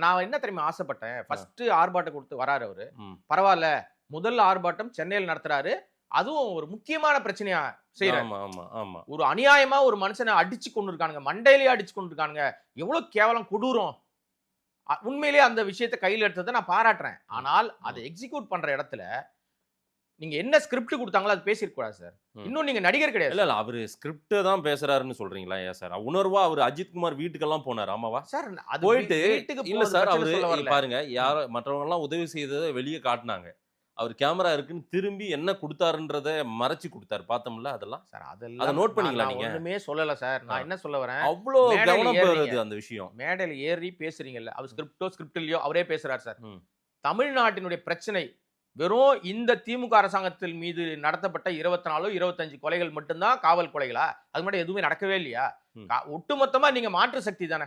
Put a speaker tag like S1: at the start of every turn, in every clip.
S1: நான் என்ன தெரியுமா ஆசைப்பட்டேன், ஃபர்ஸ்ட் ஆர்ப்பாட்டம் கொடுத்து வராரு அவரு.
S2: ம்.
S1: பரவாயில்ல, முதல் ஆர்ப்பாட்டம் சென்னையில் நடத்துறாரு. அதுவும் ஒரு முக்கியமான பிரச்சனையா செய்றாரு.
S2: ஆமா, ஆமா, ஆமா.
S1: ஒரு அநியாயமா ஒரு மனுஷனை அடிச்சு கொண்டிருக்கானுங்க. மண்டையிலேயே அடிச்சு கொண்டிருக்கானுங்க. எவ்வளவு கேவலம், கொடூரம். உண்மையிலேயே அந்த விஷயத்தை கையில் எடுத்ததை நான் பாராட்டுறேன். ஆனால் அதை எக்ஸிக்யூட் பண்ற இடத்துல நீங்க என்ன ஸ்கிரிப்ட் கொடுத்தாங்களோ அது பேசியிருக்க கூடாது சார். இன்னும் நீங்க நடிகர் கிடையாது.
S2: இல்ல, இல்ல. அவரு ஸ்கிரிப்ட் தான் பேசுறாருன்னு சொல்றீங்களா? ஏன் சார்? உணர்வா அவரு அஜித் குமார் வீட்டுக்கெல்லாம் போனாரு. ஆமாவா?
S1: சார். அது
S2: போயிட்டு
S1: வீட்டுக்கு
S2: இல்ல
S1: போறது
S2: சார்,
S1: பிரச்சனை
S2: அவரு
S1: சொல்ல வரல.
S2: பாருங்க, யாரோ மற்றவங்க எல்லாம் உதவி செய்தத வெளிய காட்டுனாங்க. அவர் கேமரா இருக்குன்னு திரும்பி என்ன குடுத்தாருன்றத மறைச்சு குடுத்தாரு. பார்த்தோம்ல அதெல்லாம்?
S1: சார்
S2: அத
S1: அதெல்லாம்
S2: நோட் பண்ணீங்களா
S1: நான்
S2: நீங்க?
S1: ஒண்ணுமே சொல்லல சார். நான் என்ன சொல்ல வரேன்,
S2: அவ்ளோ
S1: மேடையில
S2: கவனம்
S1: ஏறுறீங்க.
S2: பெறுது அந்த விஷயம்.
S1: மேடையில ஏறி பேசுறீங்கல்ல, அவர் ஸ்கிரிப்ட் இல்லையோ அவரே பேசுறாரு சார்.
S2: ம்.
S1: தமிழ்நாட்டினுடைய பிரச்சனை வெறும் இந்த திமுக அரசாங்கத்தின் மீது நடத்தப்பட்ட 24 25 கொலைகள் மட்டும்தான் காவல் கொலைகளா? அது மட்டும் எதுவுமே நடக்கவே இல்லையா?
S2: ம்.
S1: ஒட்டுமொத்தமா நீங்க மாற்று சக்தி தானே.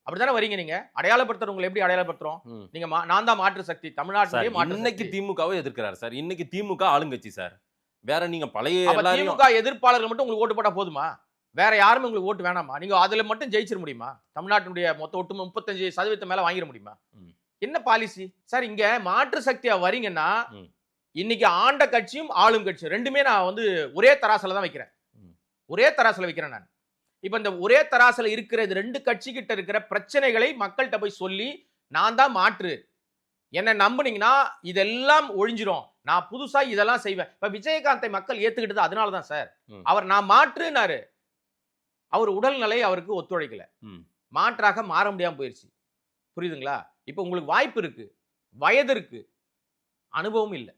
S1: அப்படித்தானே வரீங்க நீங்க. அடையாளப்படுத்துற உங்களை எப்படி அடையாளப்படுத்துறோம்?
S2: ம்.
S1: நீங்க நான் தான் மாற்று சக்தி,
S2: சார்,
S1: தமிழ்நாட்டிலே மாற்று
S2: இன்னைக்கு
S1: சக்தி.
S2: திமுகவை எதிர்க்கிறாரு சார். இன்னைக்கு திமுக ஆளுங்கட்சி சார். வேற நீங்க பழைய
S1: அப்ப
S2: எல்லாரையும்
S1: திமுக எதிர்ப்பாளர்கள் மட்டும் உங்களுக்கு ஓட்டு போட்டா போதுமா? வேற யாருமே உங்களுக்கு ஓட்டு வேணாமா? நீங்க அதுல மட்டும் ஜெயிச்சிட முடியுமா? தமிழ்நாட்டினுடைய மொத்த ஒட்டு 35% மேல வாங்கிட முடியுமா?
S2: ம்.
S1: என்ன பாலிசி சார்? இங்க மாற்று சக்தியா வரீங்கன்னா,
S2: ம்.
S1: இன்னைக்கு ஆண்ட கட்சியும் ஆளும் கட்சியும் ரெண்டுமே நான் வந்து ஒரே தராசுல தான் வைக்கிறேன்.
S2: ம்.
S1: ஒரே தராசுல வைக்கிறேன் நான். இப்ப இந்த ஒரே தராசுல இருக்கிற இது ரெண்டு கட்சி கிட்ட இருக்கிற பிரச்சனைகளை மக்கள்கிட்ட போய் சொல்லி, நான் தான் மாற்று, என்ன நம்புனீங்கன்னா இதெல்லாம் ஒழிஞ்சிரும், நான் புதுசா இதெல்லாம் செய்வேன். இப்ப விஜயகாந்தை மக்கள் ஏத்துக்கிட்டது அதனால தான் சார்.
S2: ம்.
S1: அவர் நான் மாற்றுனாரு. அவர் உடல்நிலை அவருக்கு ஒத்துழைக்கல.
S2: ம்.
S1: மாற்றாக மாற முடியாம போயிருச்சு. புரியுதுங்களா? இப்ப உங்களுக்கு வாய்ப்பு இருக்கு, வயது இருக்கு, அனுபவம் இல்ல.